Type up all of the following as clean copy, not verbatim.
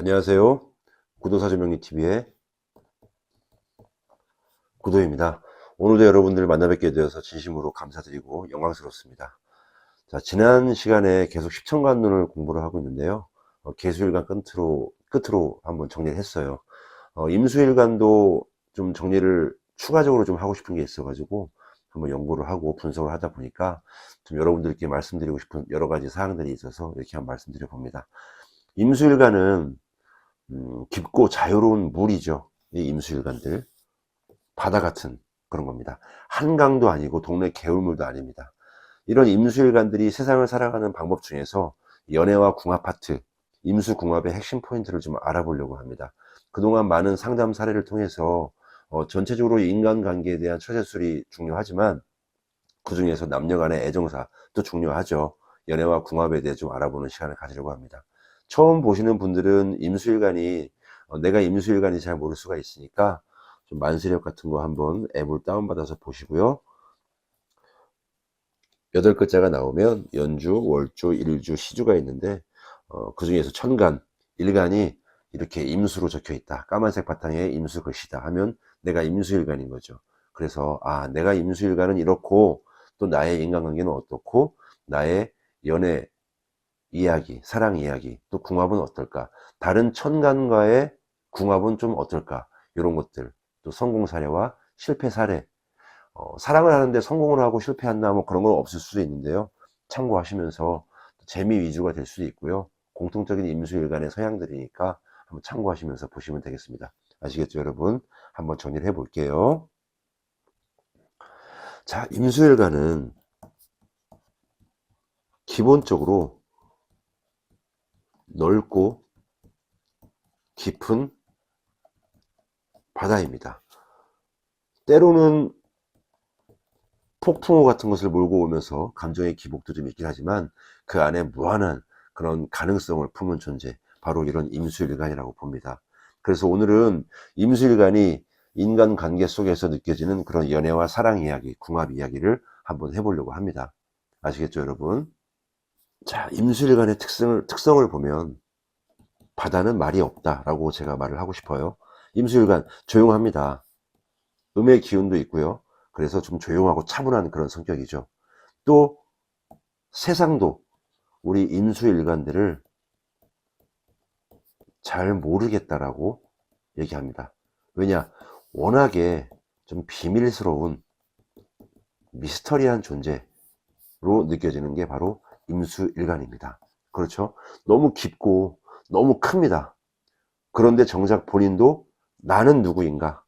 안녕하세요. 구도사주명리TV의 구도입니다. 오늘도 여러분들 만나 뵙게 되어서 진심으로 감사드리고 영광스럽습니다. 자, 지난 시간에 계속 십천간론을 공부를 하고 있는데요. 계수일간 끝으로 한번 정리를 했어요. 임수일간도 좀 정리를 추가적으로 좀 하고 싶은 게 있어가지고 한번 연구를 하고 분석을 하다 보니까 좀 여러분들께 말씀드리고 싶은 여러 가지 사항들이 있어서 이렇게 한번 말씀드려 봅니다. 임수일간은 깊고 자유로운 물이죠. 이 임수일간들. 바다 같은 그런 겁니다. 한강도 아니고 동네 개울물도 아닙니다. 이런 임수일간들이 세상을 살아가는 방법 중에서 연애와 궁합 파트, 임수궁합의 핵심 포인트를 좀 알아보려고 합니다. 그동안 많은 상담 사례를 통해서 전체적으로 인간관계에 대한 처세술이 중요하지만 그 중에서 남녀 간의 애정사도 중요하죠. 연애와 궁합에 대해 좀 알아보는 시간을 가지려고 합니다. 처음 보시는 분들은 임수일간이 내가 임수일간이 잘 모를 수가 있으니까 좀 만수력 같은 거 한번 앱을 다운받아서 보시고요. 8글자가 나오면 연주, 월주, 일주, 시주가 있는데 그 중에서 천간, 일간이 이렇게 임수로 적혀 있다. 까만색 바탕에 임수 글씨다 하면 내가 임수일간인 거죠. 그래서 내가 임수일간은 이렇고 또 나의 인간관계는 어떻고 나의 연애 이야기, 사랑 이야기, 또 궁합은 어떨까? 다른 천간과의 궁합은 좀 어떨까? 이런 것들, 또 성공 사례와 실패 사례, 사랑을 하는데 성공을 하고 실패한다 뭐 그런 건 없을 수도 있는데요. 참고하시면서 재미 위주가 될 수도 있고요. 공통적인 임수일간의 서양들이니까 한번 참고하시면서 보시면 되겠습니다. 아시겠죠, 여러분? 한번 정리를 해 볼게요. 자, 임수일간은 기본적으로 넓고 깊은 바다입니다. 때로는 폭풍우 같은 것을 몰고 오면서 감정의 기복도 좀 있긴 하지만 그 안에 무한한 그런 가능성을 품은 존재, 바로 이런 임수일간이라고 봅니다. 그래서 오늘은 임수일간이 인간관계 속에서 느껴지는 그런 연애와 사랑 이야기, 궁합 이야기를 한번 해보려고 합니다. 아시겠죠, 여러분? 자, 임수일간의 특성을 보면 바다는 말이 없다라고 제가 말을 하고 싶어요. 임수일간 조용합니다. 음의 기운도 있고요. 그래서 좀 조용하고 차분한 그런 성격이죠. 또 세상도 우리 임수일간들을 잘 모르겠다라고 얘기합니다. 왜냐? 워낙에 좀 비밀스러운 미스터리한 존재로 느껴지는 게 바로 임수일간입니다. 그렇죠? 너무 깊고 너무 큽니다. 그런데 정작 본인도 나는 누구인가?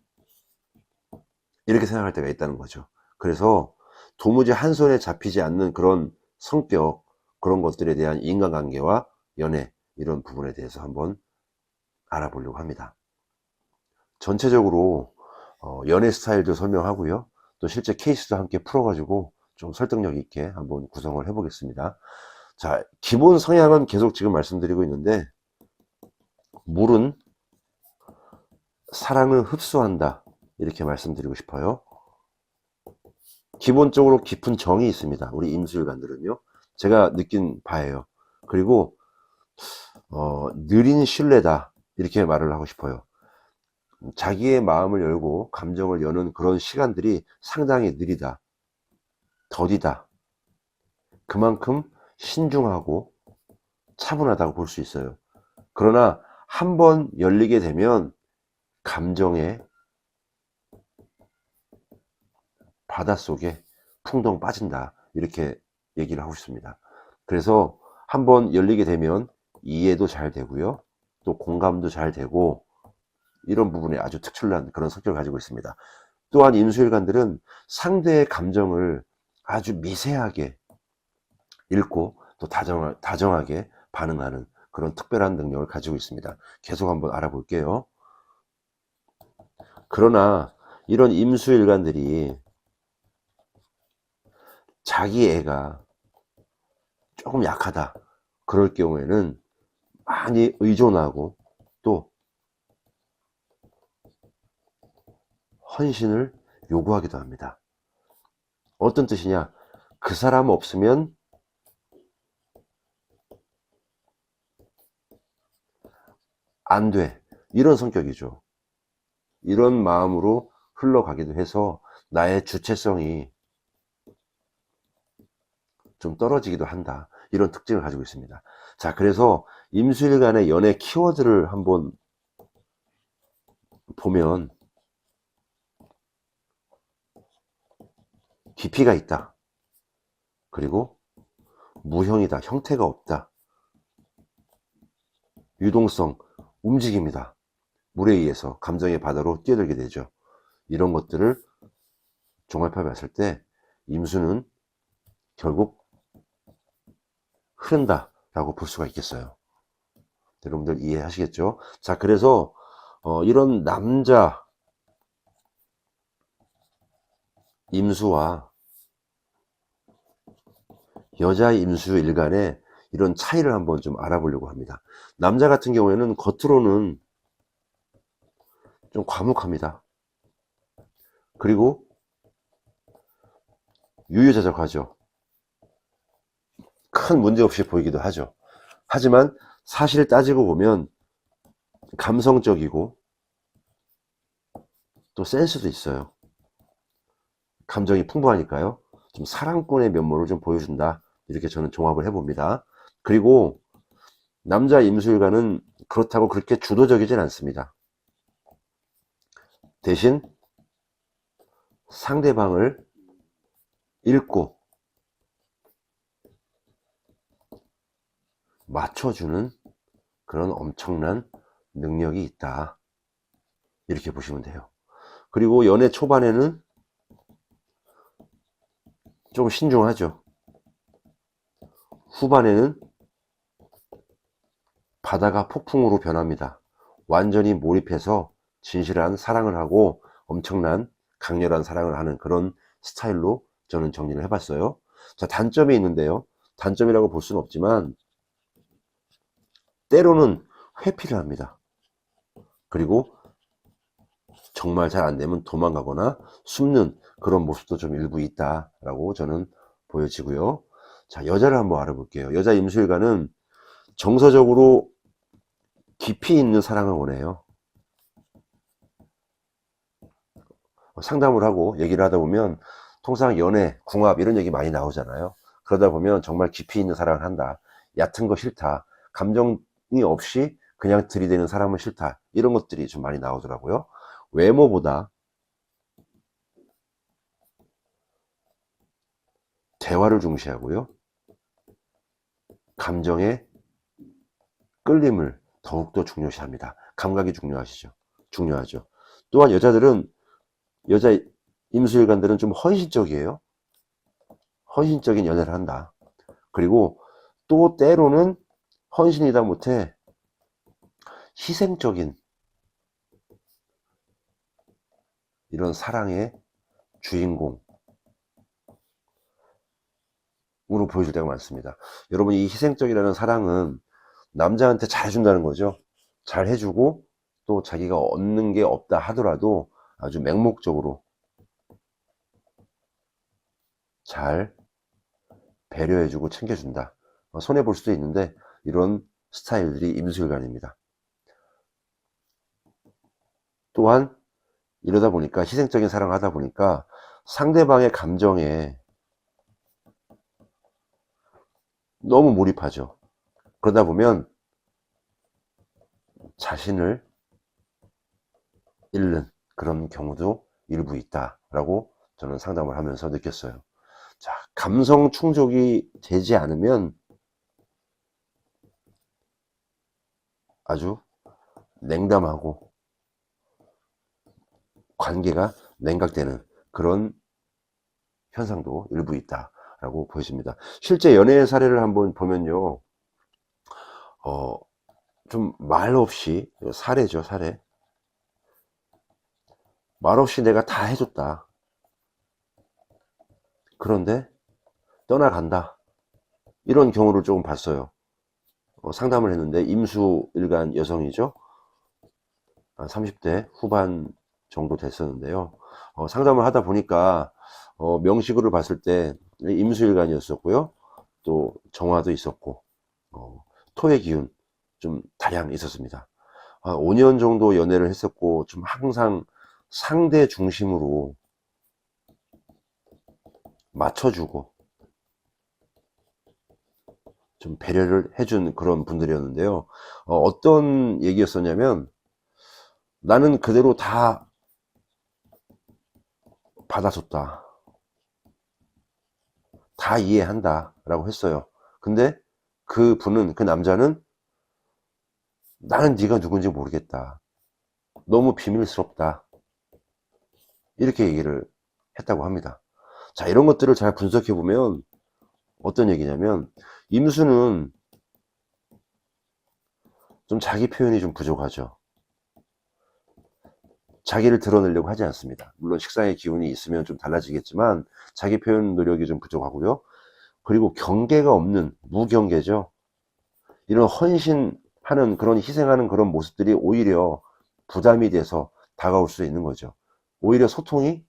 이렇게 생각할 때가 있다는 거죠. 그래서 도무지 한 손에 잡히지 않는 그런 성격, 그런 것들에 대한 인간관계와 연애, 이런 부분에 대해서 한번 알아보려고 합니다. 전체적으로 연애 스타일도 설명하고요. 또 실제 케이스도 함께 풀어가지고 좀 설득력 있게 한번 구성을 해보겠습니다. 자, 기본 성향은 계속 지금 말씀드리고 있는데, 물은 사랑을 흡수한다, 이렇게 말씀드리고 싶어요. 기본적으로 깊은 정이 있습니다. 우리 임수일간들은요. 제가 느낀 바예요. 그리고 느린 신뢰다, 이렇게 말을 하고 싶어요. 자기의 마음을 열고 감정을 여는 그런 시간들이 상당히 느리다, 더디다. 그만큼 신중하고 차분하다고 볼 수 있어요. 그러나 한번 열리게 되면 감정의 바닷속에 풍덩 빠진다, 이렇게 얘기를 하고 싶습니다. 그래서 한번 열리게 되면 이해도 잘 되고요, 또 공감도 잘 되고, 이런 부분에 아주 특출난 그런 성격을 가지고 있습니다. 또한 임수일간들은 상대의 감정을 아주 미세하게 읽고 또 다정하게 반응하는 그런 특별한 능력을 가지고 있습니다. 계속 한번 알아볼게요. 그러나 이런 임수일간들이 자기 애가 조금 약하다, 그럴 경우에는 많이 의존하고 또 헌신을 요구하기도 합니다. 어떤 뜻이냐? 그 사람 없으면 안 돼. 이런 성격이죠. 이런 마음으로 흘러가기도 해서 나의 주체성이 좀 떨어지기도 한다. 이런 특징을 가지고 있습니다. 자, 그래서 임수일간의 연애 키워드를 한번 보면 깊이가 있다. 그리고 무형이다. 형태가 없다. 유동성, 움직임이다. 물에 의해서 감정의 바다로 뛰어들게 되죠. 이런 것들을 종합해 봤을 때 임수는 결국 흐른다 라고 볼 수가 있겠어요. 여러분들 이해하시겠죠? 자, 그래서 이런 남자 임수와 여자 임수 일간의 이런 차이를 한번 좀 알아보려고 합니다. 남자 같은 경우에는 겉으로는 좀 과묵합니다. 그리고 유유자적하죠. 큰 문제 없이 보이기도 하죠. 하지만 사실 따지고 보면 감성적이고 또 센스도 있어요. 감정이 풍부하니까요. 좀 사랑꾼의 면모를 좀 보여준다. 이렇게 저는 종합을 해봅니다. 그리고 남자 임수일관은 그렇다고 그렇게 주도적이진 않습니다. 대신 상대방을 읽고 맞춰주는 그런 엄청난 능력이 있다. 이렇게 보시면 돼요. 그리고 연애 초반에는 좀 신중하죠. 후반에는 바다가 폭풍으로 변합니다. 완전히 몰입해서 진실한 사랑을 하고 엄청난 강렬한 사랑을 하는 그런 스타일로 저는 정리를 해봤어요. 자, 단점이 있는데요. 단점이라고 볼 수는 없지만 때로는 회피를 합니다. 그리고 정말 잘 안되면 도망가거나 숨는 그런 모습도 좀 일부 있다라고 저는 보여지고요. 자, 여자를 한번 알아볼게요. 여자 임수일관은 정서적으로 깊이 있는 사랑을 원해요. 상담을 하고 얘기를 하다 보면 통상 연애, 궁합 이런 얘기 많이 나오잖아요. 그러다 보면 정말 깊이 있는 사랑을 한다. 얕은 거 싫다. 감정이 없이 그냥 들이대는 사람은 싫다. 이런 것들이 좀 많이 나오더라고요. 외모보다 대화를 중시하고요. 감정의 끌림을 더욱더 중요시합니다. 감각이 중요하죠. 또한 여자 임수일관들은 좀 헌신적이에요. 헌신적인 연애를 한다. 그리고 또 때로는 헌신이다 못해 희생적인 이런 사랑의 주인공으로 보여줄 때가 많습니다. 여러분, 이 희생적이라는 사랑은 남자한테 잘해준다는 거죠. 잘해주고 또 자기가 얻는 게 없다 하더라도 아주 맹목적으로 잘 배려해주고 챙겨준다. 손해볼 수도 있는데 이런 스타일들이 임수일관입니다. 또한 이러다 보니까 희생적인 사랑을 하다 보니까 상대방의 감정에 너무 몰입하죠. 그러다 보면 자신을 잃는 그런 경우도 일부 있다라고 저는 상담을 하면서 느꼈어요. 자, 감성 충족이 되지 않으면 아주 냉담하고 관계가 냉각되는 그런 현상도 일부 있다라고 보여집니다. 실제 연애 사례를 한번 보면요, 좀 말 없이, 사례죠, 사례. 말 없이 내가 다 해줬다. 그런데 떠나간다. 이런 경우를 조금 봤어요. 상담을 했는데 임수일간 여성이죠. 30대 후반 정도 됐었는데요. 상담을 하다 보니까 명식으로 봤을 때 임수일간이었었고요. 또 정화도 있었고 토의 기운 좀 다량 있었습니다. 5년 정도 연애를 했었고, 좀 항상 상대 중심으로 맞춰주고, 좀 배려를 해준 그런 분들이었는데요. 어떤 얘기였었냐면, 나는 그대로 다 받아줬다. 다 이해한다. 라고 했어요. 근데 그 분은, 그 남자는 나는 네가 누군지 모르겠다. 너무 비밀스럽다. 이렇게 얘기를 했다고 합니다. 자, 이런 것들을 잘 분석해 보면 어떤 얘기냐면, 임수는 좀 자기 표현이 좀 부족하죠. 자기를 드러내려고 하지 않습니다. 물론 식상의 기운이 있으면 좀 달라지겠지만 자기 표현 노력이 좀 부족하고요. 그리고 경계가 없는 무경계죠. 이런 헌신하는 그런 희생하는 그런 모습들이 오히려 부담이 돼서 다가올 수 있는 거죠. 오히려 소통이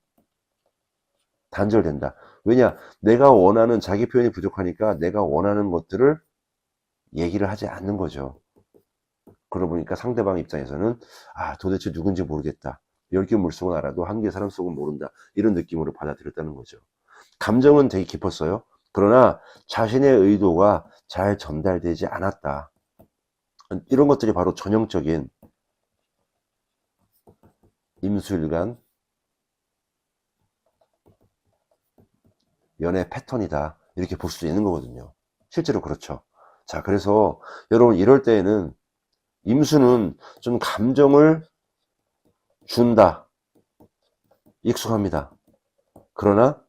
단절된다. 왜냐? 내가 원하는, 자기 표현이 부족하니까 내가 원하는 것들을 얘기를 하지 않는 거죠. 그러다 보니까 상대방 입장에서는 도대체 누군지 모르겠다. 10개 물속은 알아도 1개 사람 속은 모른다. 이런 느낌으로 받아들였다는 거죠. 감정은 되게 깊었어요. 그러나 자신의 의도가 잘 전달되지 않았다. 이런 것들이 바로 전형적인 임수일간 연애 패턴이다. 이렇게 볼 수 있는 거거든요. 실제로 그렇죠. 자, 그래서 여러분 이럴 때에는 임수는 좀 감정을 준다. 익숙합니다. 그러나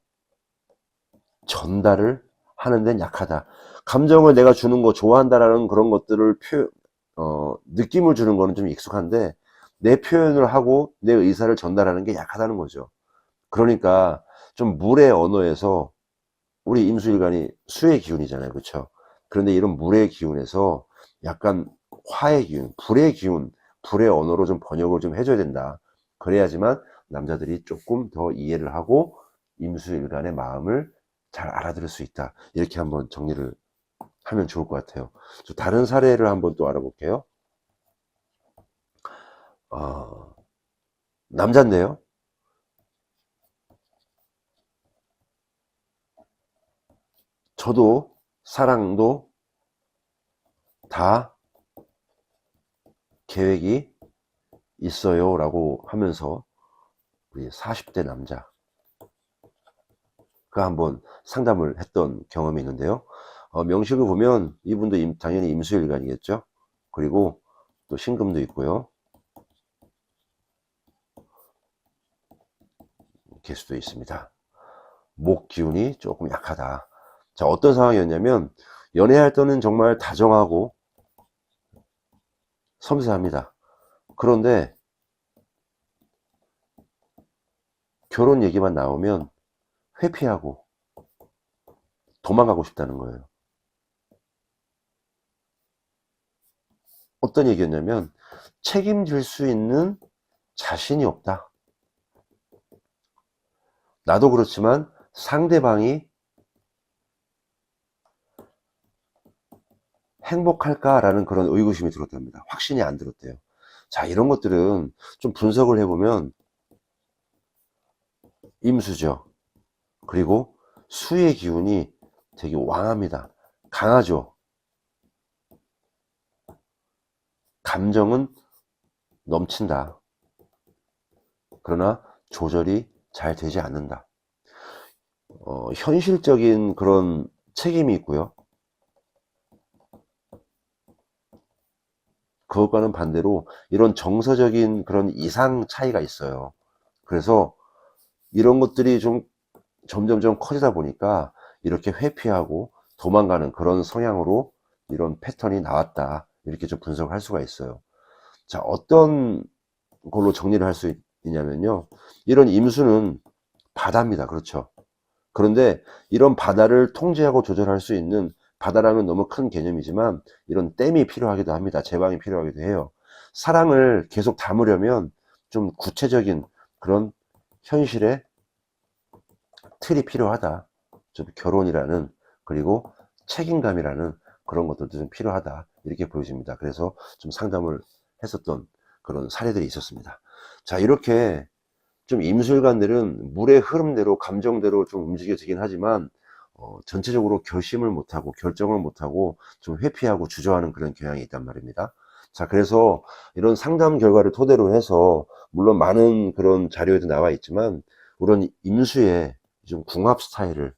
전달을 하는 데는 약하다. 감정을 내가 주는 거, 좋아한다라는 그런 것들을 느낌을 주는 거는 좀 익숙한데 내 표현을 하고 내 의사를 전달하는 게 약하다는 거죠. 그러니까 좀 물의 언어에서, 우리 임수일간이 수의 기운이잖아요. 그렇죠? 그런데 이런 물의 기운에서 약간 화의 기운, 불의 기운, 불의 언어로 좀 번역을 좀 해줘야 된다. 그래야지만 남자들이 조금 더 이해를 하고 임수일간의 마음을 잘 알아들을 수 있다. 이렇게 한번 정리를 하면 좋을 것 같아요. 다른 사례를 한번 또 알아볼게요. 남잔데요. 저도 사랑도 다 계획이 있어요 라고 하면서 우리 40대 남자가 한번 상담을 했던 경험이 있는데요. 명식을 보면 이분도 당연히 임수일간이겠죠. 그리고 또 신금도 있고요. 개수도 있습니다. 목 기운이 조금 약하다. 자, 어떤 상황이었냐면 연애할 때는 정말 다정하고 섬세합니다. 그런데 결혼 얘기만 나오면 회피하고 도망가고 싶다는 거예요. 어떤 얘기였냐면 책임질 수 있는 자신이 없다. 나도 그렇지만 상대방이 행복할까라는 그런 의구심이 들었답니다. 확신이 안 들었대요. 자, 이런 것들은 좀 분석을 해보면 임수죠. 그리고 수의 기운이 되게 왕합니다. 강하죠. 감정은 넘친다. 그러나 조절이 잘 되지 않는다. 현실적인 그런 책임이 있고요. 그것과는 반대로 이런 정서적인 그런 이상 차이가 있어요. 그래서 이런 것들이 좀 점점점 커지다 보니까 이렇게 회피하고 도망가는 그런 성향으로 이런 패턴이 나왔다. 이렇게 좀 분석할 수가 있어요. 자, 어떤 걸로 정리를 할 수 있냐면요. 이런 임수는 바다입니다. 그렇죠. 그런데 이런 바다를 통제하고 조절할 수 있는, 바다라면 너무 큰 개념이지만 이런 댐이 필요하기도 합니다. 제방이 필요하기도 해요. 사랑을 계속 담으려면 좀 구체적인 그런 현실의 틀이 필요하다. 좀 결혼이라는, 그리고 책임감이라는 그런 것들도 좀 필요하다. 이렇게 보여집니다. 그래서 좀 상담을 했었던 그런 사례들이 있었습니다. 자, 이렇게 좀 임술관들은 물의 흐름대로 감정대로 좀 움직여지긴 하지만 전체적으로 결심을 못하고 결정을 못하고 좀 회피하고 주저하는 그런 경향이 있단 말입니다. 자, 그래서 이런 상담 결과를 토대로 해서 물론 많은 그런 자료에도 나와 있지만 그런 임수의 좀 궁합 스타일을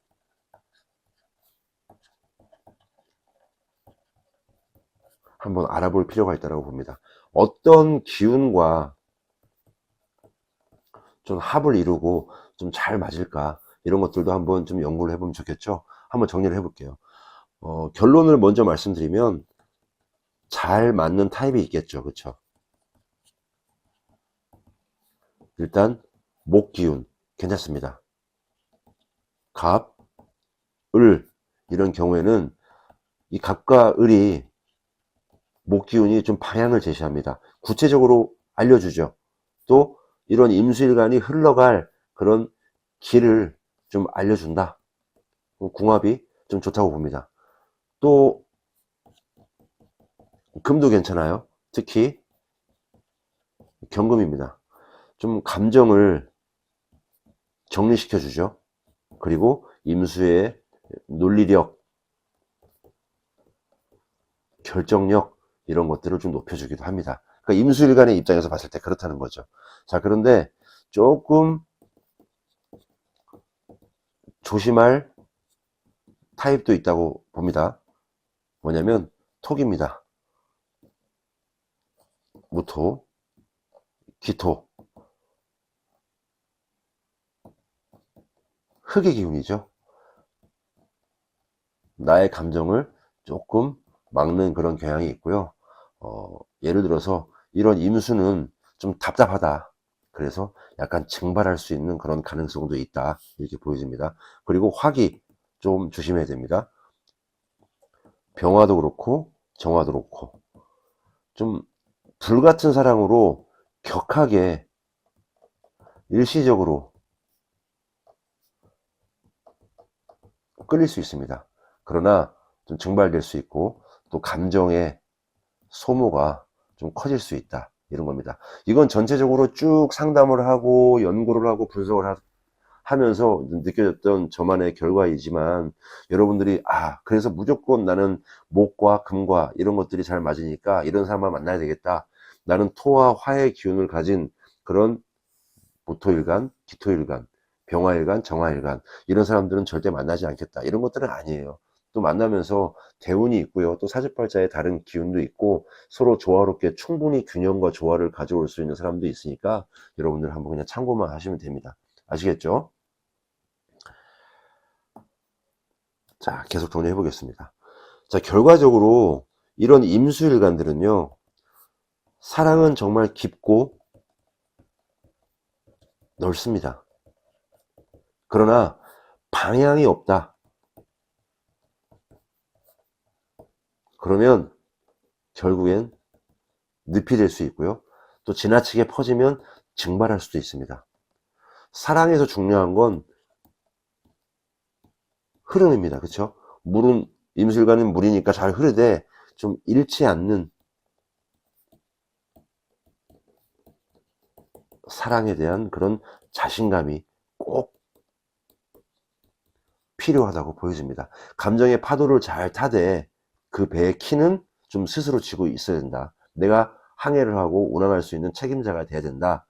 한번 알아볼 필요가 있다고 봅니다. 어떤 기운과 좀 합을 이루고 좀 잘 맞을까, 이런 것들도 한번 좀 연구를 해보면 좋겠죠. 한번 정리를 해볼게요. 결론을 먼저 말씀드리면 잘 맞는 타입이 있겠죠. 그쵸? 일단 목 기운 괜찮습니다. 갑, 을, 이런 경우에는 이 갑과 을이 목 기운이 좀 방향을 제시합니다. 구체적으로 알려주죠. 또 이런 임수일간이 흘러갈 그런 길을 좀 알려준다. 궁합이 좀 좋다고 봅니다. 또 금도 괜찮아요. 특히 경금입니다. 좀 감정을 정리시켜 주죠. 그리고 임수의 논리력, 결정력, 이런 것들을 좀 높여주기도 합니다. 그러니까 임수일간의 입장에서 봤을 때 그렇다는 거죠. 자, 그런데 조금 조심할 타입도 있다고 봅니다. 뭐냐면 톡입니다. 무토, 기토, 흙의 기운이죠. 나의 감정을 조금 막는 그런 경향이 있고요. 예를 들어서 이런 임수는 좀 답답하다. 그래서 약간 증발할 수 있는 그런 가능성도 있다. 이렇게 보여집니다. 그리고 화기 좀 조심해야 됩니다. 병화도 그렇고 정화도 그렇고 좀 불같은 사랑으로 격하게 일시적으로 끌릴 수 있습니다. 그러나 좀 증발될 수 있고 또 감정의 소모가 좀 커질 수 있다, 이런 겁니다. 이건 전체적으로 쭉 상담을 하고 연구를 하고 분석을 하면서 느껴졌던 저만의 결과이지만, 여러분들이 그래서 무조건 나는 목과 금과 이런 것들이 잘 맞으니까 이런 사람만 만나야 되겠다, 나는 토와 화의 기운을 가진 그런 모토일간, 기토일간, 병화일간, 정화일간, 이런 사람들은 절대 만나지 않겠다, 이런 것들은 아니에요. 또 만나면서 대운이 있고요, 또 사주팔자에 다른 기운도 있고 서로 조화롭게 충분히 균형과 조화를 가져올 수 있는 사람도 있으니까 여러분들 한번 그냥 참고만 하시면 됩니다. 아시겠죠? 자, 계속 정리해 보겠습니다. 자, 결과적으로 이런 임수일간들은요, 사랑은 정말 깊고 넓습니다. 그러나 방향이 없다. 그러면 결국엔 늪이 될 수 있고요. 또 지나치게 퍼지면 증발할 수도 있습니다. 사랑에서 중요한 건 흐름입니다. 그렇죠? 물은, 임술과는 물이니까 잘 흐르되 좀 잃지 않는 사랑에 대한 그런 자신감이 꼭 필요하다고 보여집니다. 감정의 파도를 잘 타되 그 배의 키는 좀 스스로 쥐고 있어야 된다. 내가 항해를 하고 운항할 수 있는 책임자가 돼야 된다.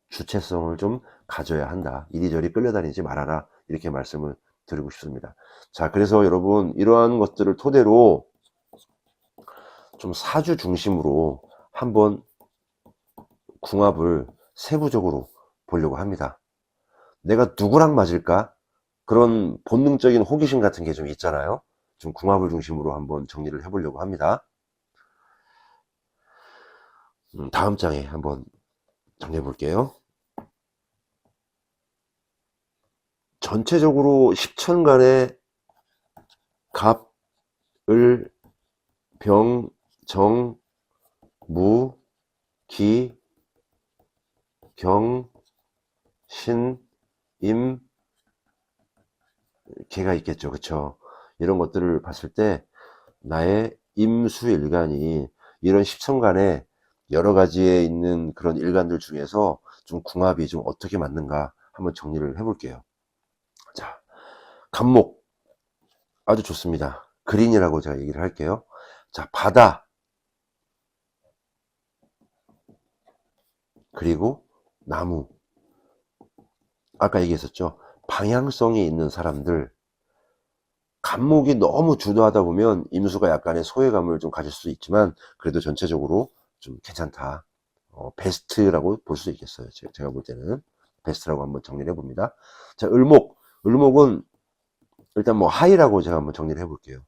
주체성을 좀 가져야 한다. 이리저리 끌려다니지 말아라. 이렇게 말씀을 드리고 싶습니다. 자, 그래서 여러분, 이러한 것들을 토대로 좀 사주 중심으로 한번 궁합을 세부적으로 보려고 합니다. 내가 누구랑 맞을까? 그런 본능적인 호기심 같은 게 좀 있잖아요. 좀 궁합을 중심으로 한번 정리를 해보려고 합니다. 다음 장에 한번 정리해 볼게요. 전체적으로 십천간의 갑, 을, 병, 정, 무, 기, 경, 신, 임, 개가 있겠죠. 그쵸? 이런 것들을 봤을 때 나의 임수일간이 이런 십천간에 여러 가지에 있는 그런 일간들 중에서 좀 궁합이 좀 어떻게 맞는가 한번 정리를 해볼게요. 자, 간목 아주 좋습니다. 그린이라고 제가 얘기를 할게요. 자, 바다, 그리고 나무. 아까 얘기했었죠. 방향성이 있는 사람들, 간목이 너무 주도하다 보면 임수가 약간의 소외감을 좀 가질 수 있지만 그래도 전체적으로 좀 괜찮다. 베스트라고 볼 수 있겠어요. 제가 볼 때는 베스트라고 한번 정리를 해봅니다. 자, 을목. 을목은 일단 뭐 하이라고 제가 한번 정리를 해볼게요.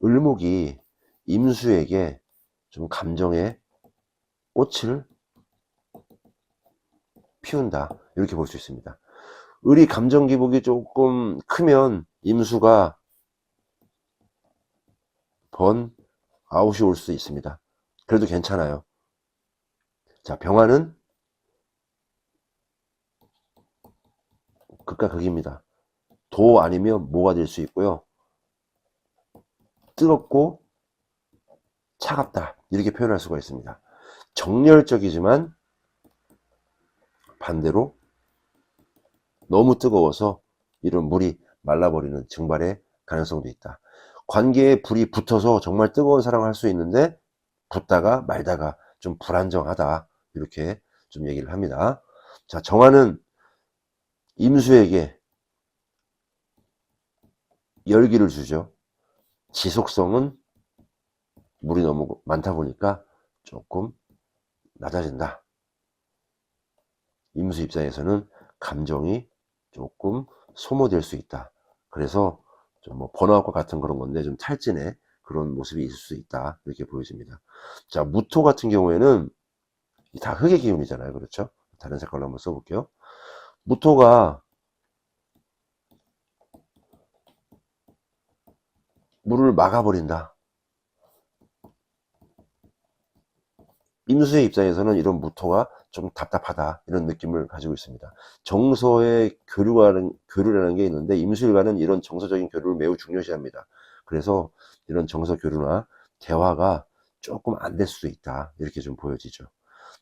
을목이 임수에게 좀 감정의 꽃을 피운다. 이렇게 볼 수 있습니다. 을이 감정 기복이 조금 크면 임수가 번아웃이 올 수 있습니다. 그래도 괜찮아요. 자, 병화는 극과 극입니다. 도 아니면 모가 될 수 있고요. 뜨겁고 차갑다. 이렇게 표현할 수가 있습니다. 정열적이지만 반대로 너무 뜨거워서 이런 물이 말라버리는 증발의 가능성도 있다. 관계에 불이 붙어서 정말 뜨거운 사랑을 할 수 있는데 붙다가 말다가 좀 불안정하다. 이렇게 좀 얘기를 합니다. 자, 정화는 임수에게 열기를 주죠. 지속성은 물이 너무 많다 보니까 조금 낮아진다. 임수 입장에서는 감정이 조금 소모될 수 있다. 그래서 좀 뭐 번아웃과 같은 그런 건데 좀 탈진의 그런 모습이 있을 수 있다. 이렇게 보여집니다. 자, 무토 같은 경우에는 다 흙의 기운이잖아요. 그렇죠? 다른 색깔로 한번 써볼게요. 무토가 물을 막아버린다. 임수의 입장에서는 이런 무토가 좀 답답하다. 이런 느낌을 가지고 있습니다. 정서의 교류라는 게 있는데 임수일간은 이런 정서적인 교류를 매우 중요시합니다. 그래서 이런 정서 교류나 대화가 조금 안 될 수도 있다. 이렇게 좀 보여지죠.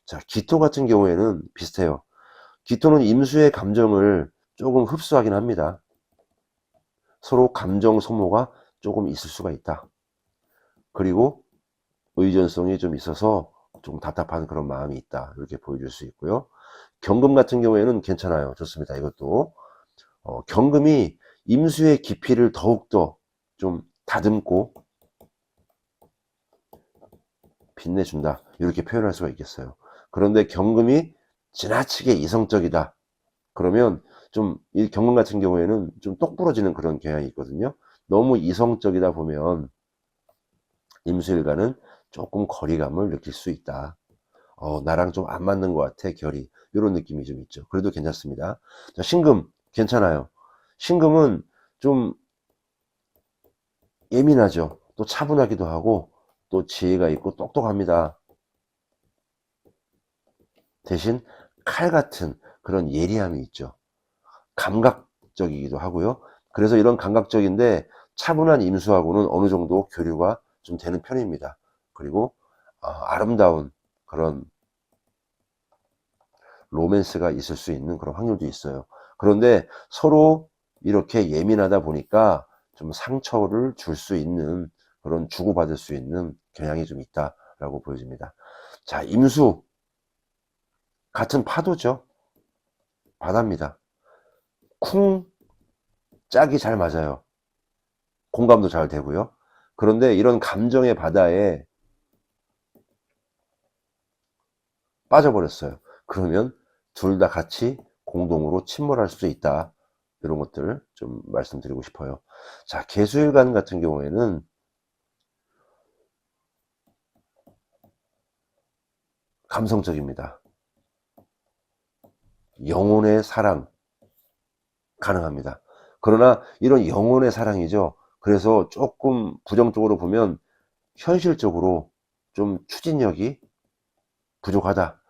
자, 기토 같은 경우에는 비슷해요. 기토는 임수의 감정을 조금 흡수하긴 합니다. 서로 감정 소모가 조금 있을 수가 있다. 그리고 의존성이 좀 있어서 좀 답답한 그런 마음이 있다. 이렇게 보여줄 수 있고요. 경금 같은 경우에는 괜찮아요. 좋습니다. 이것도. 경금이 임수의 깊이를 더욱더 좀 다듬고 빛내준다. 이렇게 표현할 수가 있겠어요. 그런데 경금이 지나치게 이성적이다. 그러면 좀 이 경금 같은 경우에는 좀 똑부러지는 그런 경향이 있거든요. 너무 이성적이다 보면 임수일과는 조금 거리감을 느낄 수 있다. 나랑 좀 안 맞는 것 같아, 결이. 이런 느낌이 좀 있죠. 그래도 괜찮습니다. 자, 신금, 괜찮아요. 신금은 좀 예민하죠. 또 차분하기도 하고, 또 지혜가 있고 똑똑합니다. 대신 칼 같은 그런 예리함이 있죠. 감각적이기도 하고요. 그래서 이런 감각적인데 차분한 임수하고는 어느 정도 교류가 좀 되는 편입니다. 그리고 아름다운 그런 로맨스가 있을 수 있는 그런 확률도 있어요. 그런데 서로 이렇게 예민하다 보니까 좀 상처를 줄 수 있는 그런 주고받을 수 있는 경향이 좀 있다라고 보여집니다. 자, 임수 같은 파도죠. 바다입니다. 쿵 짝이 잘 맞아요. 공감도 잘 되고요. 그런데 이런 감정의 바다에 빠져버렸어요. 그러면 둘 다 같이 공동으로 침몰할 수 있다. 이런 것들 좀 말씀드리고 싶어요. 자, 계수일간 같은 경우에는 감성적입니다. 영혼의 사랑 가능합니다. 그러나 이런 영혼의 사랑이죠. 그래서 조금 부정적으로 보면 현실적으로 좀 추진력이 부족하다.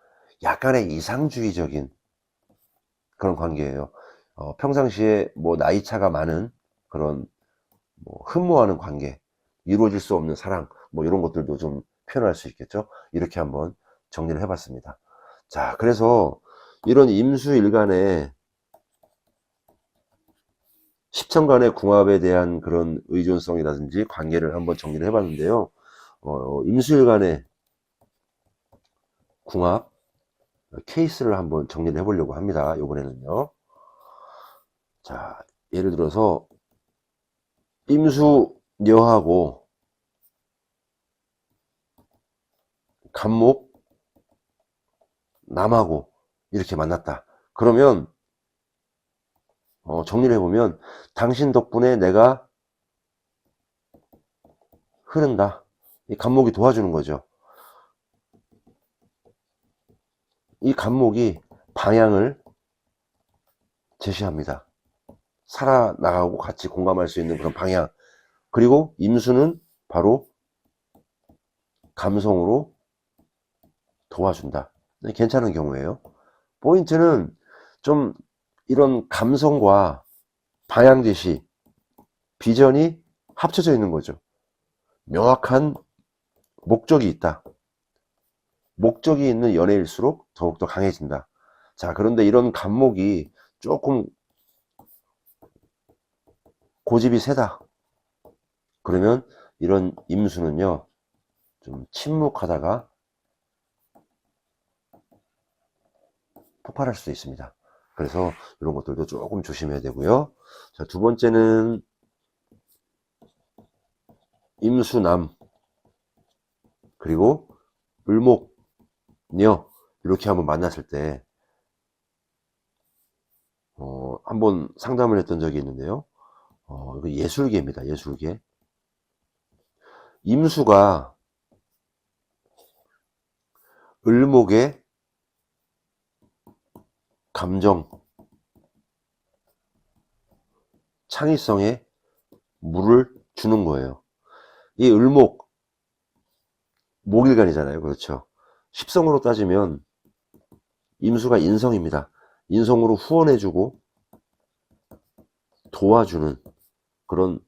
약간의 이상주의적인 그런 관계예요. 평상시에 뭐 나이 차가 많은 그런 뭐 흠모하는 관계, 이루어질 수 없는 사랑, 뭐 이런 것들도 좀 표현할 수 있겠죠. 이렇게 한번 정리를 해봤습니다. 자, 그래서 이런 임수일간의 십천간의 궁합에 대한 그런 의존성이라든지 관계를 한번 정리를 해봤는데요. 임수일간의 궁합 케이스를 한번 정리를 해보려고 합니다. 이번에는요. 자, 예를 들어서 임수녀하고 간목 남하고 이렇게 만났다. 그러면 정리를 해보면 당신 덕분에 내가 흐른다. 이 간목이 도와주는 거죠. 이 간목이 방향을 제시합니다. 살아나가고 같이 공감할 수 있는 그런 방향. 그리고 임수는 바로 감성으로 도와준다. 괜찮은 경우에요. 포인트는 좀 이런 감성과 방향 제시, 비전이 합쳐져 있는 거죠. 명확한 목적이 있다. 목적이 있는 연애일수록 더욱더 강해진다. 자, 그런데 이런 간목이 조금 고집이 세다. 그러면 이런 임수는요, 좀 침묵하다가 폭발할 수도 있습니다. 그래서 이런 것들도 조금 조심해야 되고요. 자, 두 번째는 임수남 그리고 을목녀 이렇게 한번 만났을 때 한번 상담을 했던 적이 있는데요. 이거 예술계입니다. 예술계. 임수가 을목의 감정, 창의성에 물을 주는 거예요. 이 을목, 목일간이잖아요. 그렇죠. 십성으로 따지면 임수가 인성입니다. 인성으로 후원해주고 도와주는 그런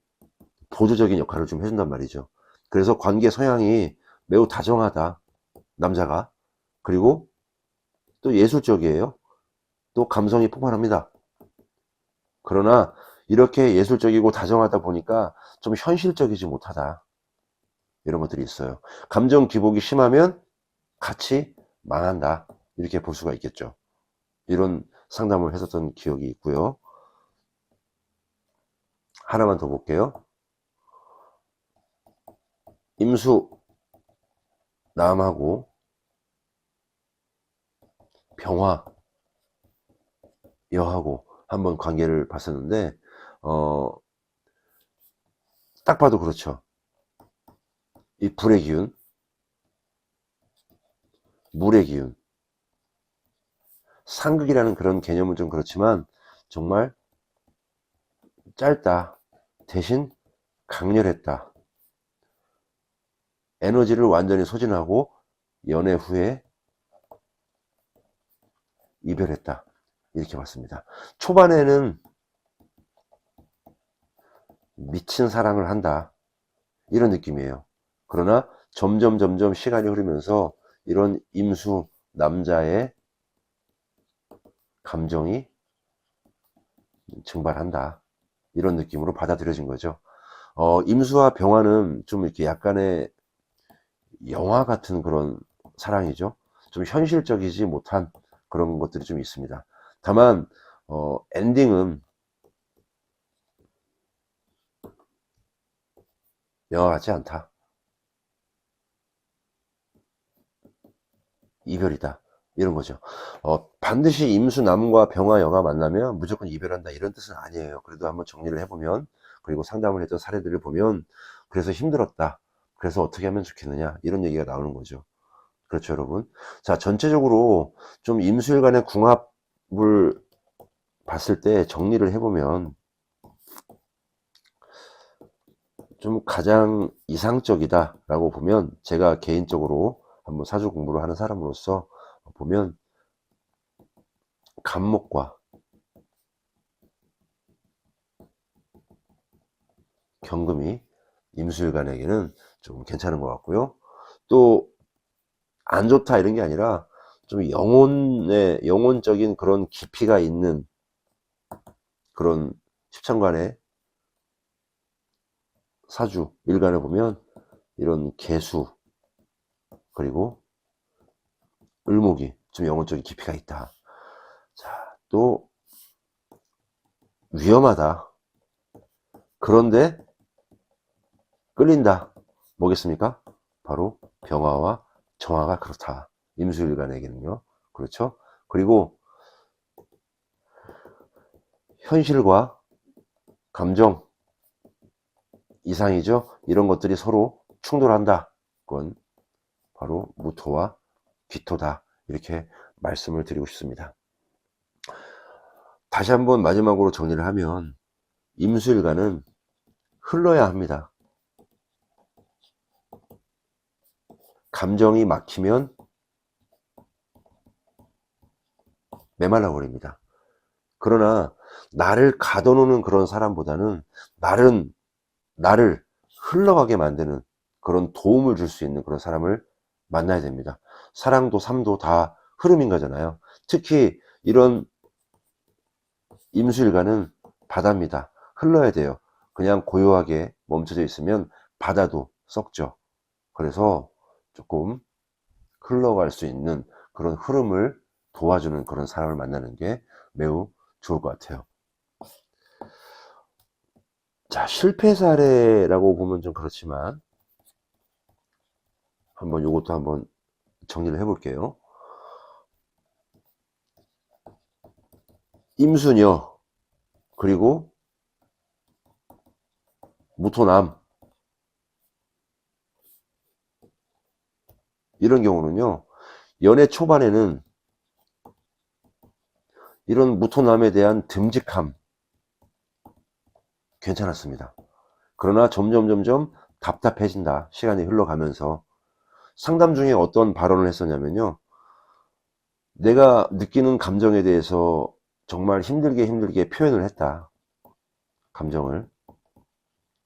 보조적인 역할을 좀 해준단 말이죠. 그래서 관계 성향이 매우 다정하다. 남자가. 그리고 또 예술적이에요. 또 감성이 폭발합니다. 그러나 이렇게 예술적이고 다정하다 보니까 좀 현실적이지 못하다. 이런 것들이 있어요. 감정 기복이 심하면 같이 망한다. 이렇게 볼 수가 있겠죠. 이런 상담을 했었던 기억이 있고요. 하나만 더 볼게요. 임수 남하고 병화 여하고 한번 관계를 봤었는데 딱 봐도 그렇죠. 이 불의 기운, 물의 기운, 상극이라는 그런 개념은 좀 그렇지만 정말 짧다. 대신 강렬했다. 에너지를 완전히 소진하고 연애 후에 이별했다. 이렇게 봤습니다. 초반에는 미친 사랑을 한다. 이런 느낌이에요. 그러나 점점 시간이 흐르면서 이런 임수 남자의 감정이 증발한다. 이런 느낌으로 받아들여진 거죠. 임수와 병화는 좀 이렇게 약간의 영화 같은 그런 사랑이죠. 좀 현실적이지 못한 그런 것들이 좀 있습니다. 다만 엔딩은 영화 같지 않다. 이별이다. 이런 거죠. 반드시 임수남과 병화여가 만나면 무조건 이별한다 이런 뜻은 아니에요. 그래도 한번 정리를 해보면, 그리고 상담을 했던 사례들을 보면 그래서 힘들었다. 그래서 어떻게 하면 좋겠느냐 이런 얘기가 나오는 거죠. 그렇죠, 여러분. 자, 전체적으로 좀 임수일 간의 궁합을 봤을 때 정리를 해보면 좀 가장 이상적이다 라고 보면, 제가 개인적으로 한번 사주 공부를 하는 사람으로서 보면 간목과 경금이 임수일간에게는 좀 괜찮은 것 같고요. 또 안 좋다 이런 게 아니라 좀 영혼적인 그런 깊이가 있는 그런 십천간의 사주 일간을 보면 이런 계수 그리고 을목이 좀 영혼적인 깊이가 있다. 자, 또 위험하다. 그런데 끌린다. 뭐겠습니까? 바로 병화와 정화가 그렇다. 임수일간에게는요. 그렇죠? 그리고 현실과 감정 이상이죠. 이런 것들이 서로 충돌한다. 그건 바로 무토와 귀토다. 이렇게 말씀을 드리고 싶습니다. 다시 한번 마지막으로 정리를 하면 임수일간은 흘러야 합니다. 감정이 막히면 메말라 버립니다. 그러나 나를 가둬놓는 그런 사람보다는 나를 흘러가게 만드는 그런 도움을 줄 수 있는 그런 사람을 만나야 됩니다. 사랑도 삶도 다 흐름인 거잖아요. 특히 이런 임수일간은 바다입니다. 흘러야 돼요. 그냥 고요하게 멈춰져 있으면 바다도 썩죠. 그래서 조금 흘러갈 수 있는 그런 흐름을 도와주는 그런 사람을 만나는 게 매우 좋을 것 같아요. 자, 실패 사례라고 보면 좀 그렇지만 한번 요것도 한번 정리를 해 볼게요. 임수녀 그리고 무토남 이런 경우는요, 연애 초반에는 이런 무토남에 대한 듬직함 괜찮았습니다. 그러나 점점 답답해진다. 시간이 흘러가면서 상담 중에 어떤 발언을 했었냐면요, 내가 느끼는 감정에 대해서 정말 힘들게 표현을 했다. 감정을.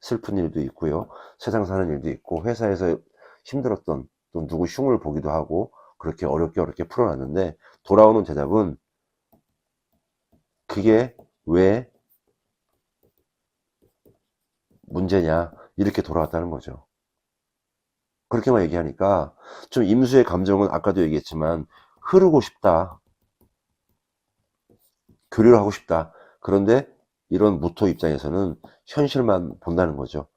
슬픈 일도 있고요, 세상 사는 일도 있고, 회사에서 힘들었던 또 누구 흉을 보기도 하고 그렇게 어렵게 풀어놨는데 돌아오는 대답은 그게 왜 문제냐 이렇게 돌아왔다는 거죠. 그렇게만 얘기하니까 좀 임수의 감정은 아까도 얘기했지만 흐르고 싶다, 교류를 하고 싶다. 그런데 이런 무토 입장에서는 현실만 본다는 거죠.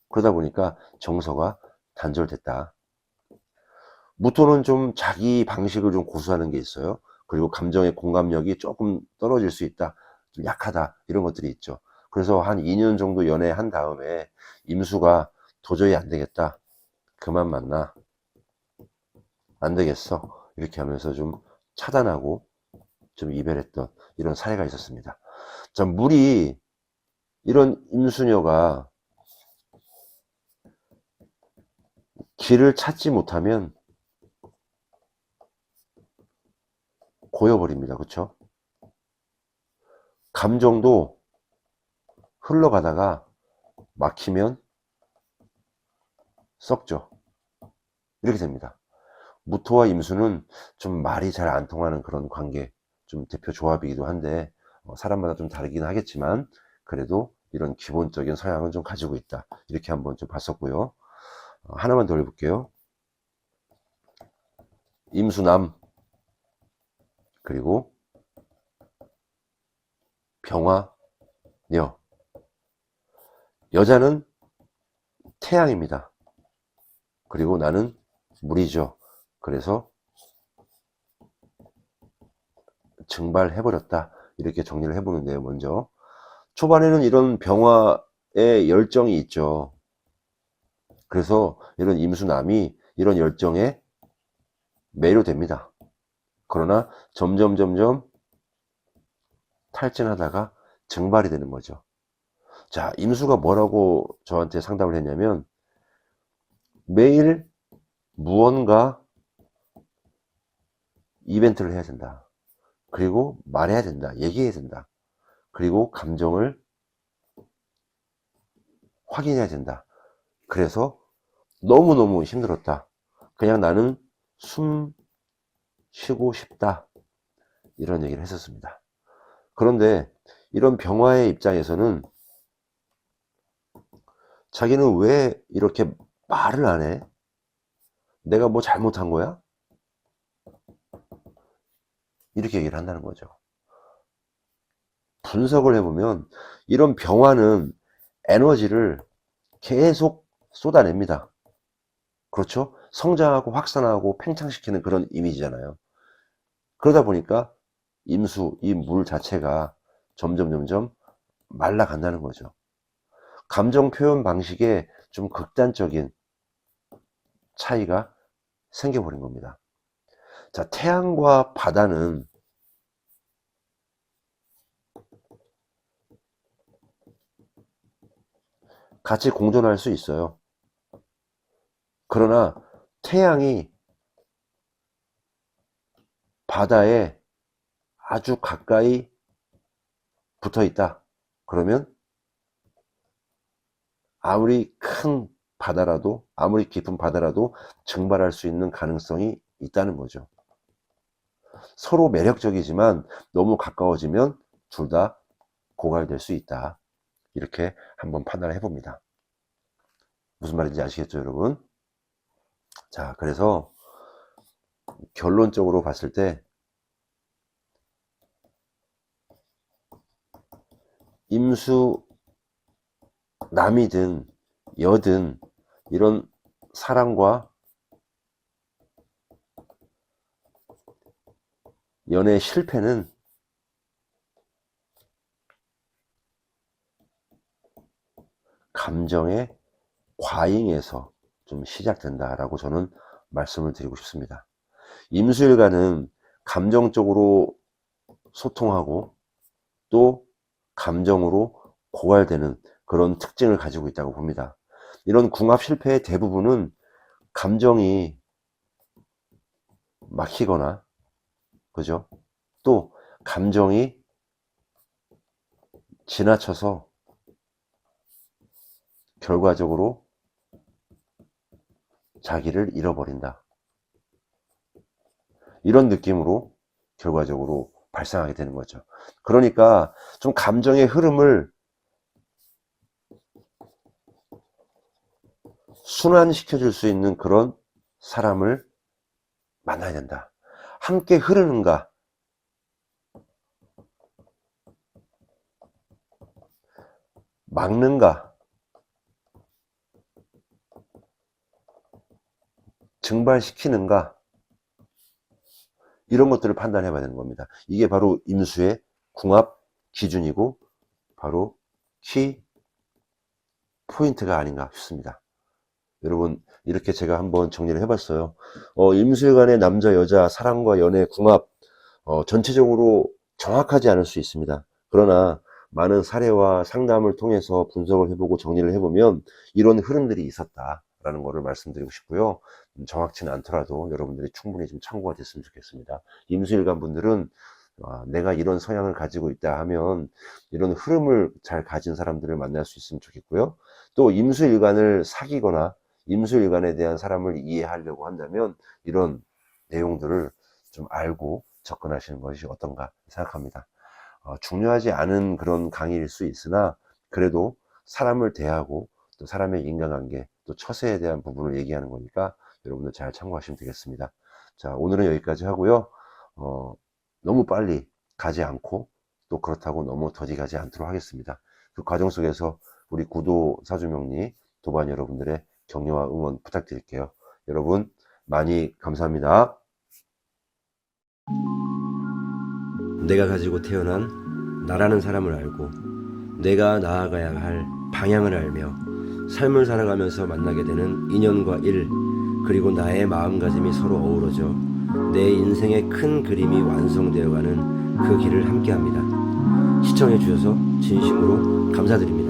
그러다 보니까 정서가 단절됐다. 무토는 좀 자기 방식을 좀 고수하는 게 있어요. 그리고 감정의 공감력이 조금 떨어질 수 있다, 좀 약하다, 이런 것들이 있죠. 그래서 한 2년 정도 연애한 다음에 임수가 도저히 안 되겠다, 그만 만나, 안 되겠어, 이렇게 하면서 좀 차단하고 좀 이별했던 이런 사례가 있었습니다. 자, 물이 이런 임수녀가 길을 찾지 못하면 고여버립니다. 그쵸? 감정도 흘러가다가 막히면 썩죠. 이렇게 됩니다. 무토와 임수는 좀 말이 잘 안 통하는 그런 관계, 좀 대표 조합이기도 한데 사람마다 좀 다르긴 하겠지만 그래도 이런 기본적인 서양은 좀 가지고 있다. 이렇게 한번 좀 봤었고요. 하나만 더 해볼게요. 임수남 그리고 병화녀. 여자는 태양입니다. 그리고 나는 물이죠. 그래서 증발해버렸다. 이렇게 정리를 해보는데요. 먼저 초반에는 이런 병화의 열정이 있죠. 그래서 이런 임수남이 이런 열정에 매료됩니다. 그러나 점점 탈진하다가 증발이 되는 거죠. 자, 임수가 뭐라고 저한테 상담을 했냐면 매일 무언가 이벤트를 해야 된다. 그리고 말해야 된다. 얘기해야 된다. 그리고 감정을 확인해야 된다. 그래서 너무너무 힘들었다. 그냥 나는 숨 쉬고 싶다. 이런 얘기를 했었습니다. 그런데 이런 병화의 입장에서는 자기는 왜 이렇게 말을 안 해? 내가 뭐 잘못한 거야? 이렇게 얘기를 한다는 거죠. 분석을 해보면 이런 병화는 에너지를 계속 쏟아냅니다. 그렇죠? 성장하고 확산하고 팽창시키는 그런 이미지잖아요. 그러다 보니까 임수, 이 물 자체가 점점 말라간다는 거죠. 감정 표현 방식에 좀 극단적인 차이가 생겨버린 겁니다. 자, 태양과 바다는 같이 공존할 수 있어요. 그러나 태양이 바다에 아주 가까이 붙어 있다. 그러면 아무리 큰 바다라도, 아무리 깊은 바다라도 증발할 수 있는 가능성이 있다는 거죠. 서로 매력적이지만 너무 가까워지면 둘 다 고갈될 수 있다. 이렇게 한번 판단을 해봅니다. 무슨 말인지 아시겠죠, 여러분? 자, 그래서 결론적으로 봤을 때 임수 남이든 여든 이런 사랑과 연애 실패는 감정의 과잉에서 좀 시작된다라고 저는 말씀을 드리고 싶습니다. 임수일간은 감정적으로 소통하고 또 감정으로 고갈되는 그런 특징을 가지고 있다고 봅니다. 이런 궁합 실패의 대부분은 감정이 막히거나, 그죠? 또 감정이 지나쳐서 결과적으로 자기를 잃어버린다. 이런 느낌으로 결과적으로 발생하게 되는 거죠. 그러니까 좀 감정의 흐름을 순환시켜 줄 수 있는 그런 사람을 만나야 된다. 함께 흐르는가, 막는가, 증발시키는가, 이런 것들을 판단해 봐야 되는 겁니다. 이게 바로 임수의 궁합 기준이고 바로 키 포인트가 아닌가 싶습니다. 여러분, 이렇게 제가 한번 정리를 해봤어요. 임수일간의 남자 여자 사랑과 연애 궁합 전체적으로 정확하지 않을 수 있습니다. 그러나 많은 사례와 상담을 통해서 분석을 해보고 정리를 해보면 이런 흐름들이 있었다라는 것을 말씀드리고 싶고요. 정확치는 않더라도 여러분들이 충분히 좀 참고가 됐으면 좋겠습니다. 임수일간 분들은 내가 이런 성향을 가지고 있다 하면 이런 흐름을 잘 가진 사람들을 만날 수 있으면 좋겠고요. 또 임수일간을 사귀거나 임수일간에 대한 사람을 이해하려고 한다면 이런 내용들을 좀 알고 접근하시는 것이 어떤가 생각합니다. 중요하지 않은 그런 강의일 수 있으나 그래도 사람을 대하고 또 사람의 인간관계 또 처세에 대한 부분을 얘기하는 거니까 여러분들 잘 참고하시면 되겠습니다. 자, 오늘은 여기까지 하고요. 너무 빨리 가지 않고 또 그렇다고 너무 더디 가지 않도록 하겠습니다. 그 과정 속에서 우리 구도 사주명리 도반 여러분들의 격려와 응원 부탁드릴게요. 여러분 많이 감사합니다. 내가 가지고 태어난 나라는 사람을 알고 내가 나아가야 할 방향을 알며 삶을 살아가면서 만나게 되는 인연과 일, 그리고 나의 마음가짐이 서로 어우러져 내 인생의 큰 그림이 완성되어가는 그 길을 함께합니다. 시청해 주셔서 진심으로 감사드립니다.